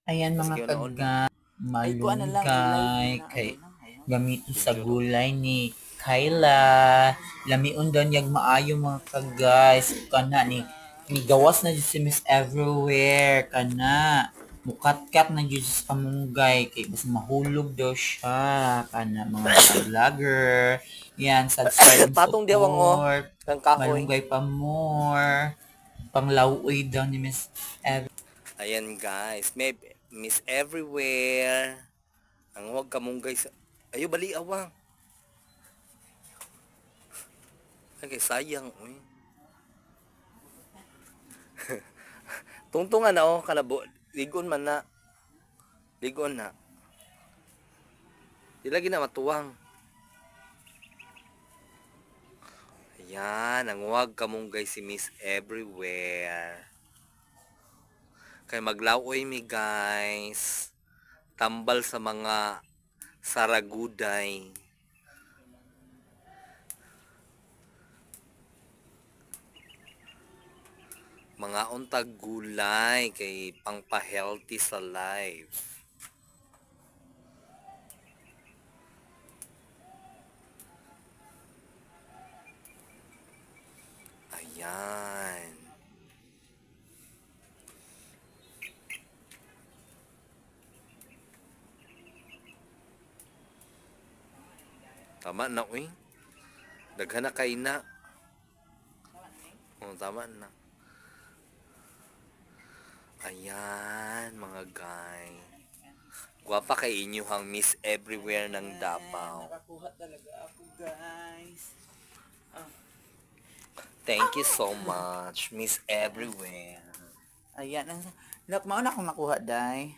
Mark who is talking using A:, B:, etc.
A: Ayan mga
B: Sige, naon na.
A: kaga,
B: Ay, kuha na lang. I-live mo
A: malunggay,
B: na.
A: kay
B: Ano na. Ayun.
A: gamito sa
B: Picture.
A: gulay ni Kyla. Lamiun daw niyag maayo mga ka-guys. Kana ni gawas na dyan si Miss Everywhere. Kana. Mukat-kat na dyan sa kamunggay. Kay mas mahulog daw siya. Kana mga vlogger. Yan, subscribe and
B: Patong diwang o.
A: support.
B: Kang kahoy.
A: Malunggay pa more. Panglauoy daw ni Miss Everywhere.
B: Ayan guys. May Miss Everywhere. Ang huwag kamong guys. Ayo, bali awang. Ay, sayang. Uy. Tungtungan na o. Kanabo. Ligon man na. Ligon na. Di lagi na matuwang. Ayan. Ang huwag kamong guys si Miss Everywhere. Kay maglaoy mi guys. Tambal sa mga saraguday. Mga untag gulay kay pangpa-healthy sa life. Ayan. Tama na, uy. Daghan na kay na. Oh, tama na. Ayan, mga guy. Guwapa kay inyo hang Miss Everywhere ng Davao.
A: Nakakuha talaga ako, guys.
B: Thank you so much, Miss Everywhere.
A: Ayan. Look, mauna akong nakuha, day.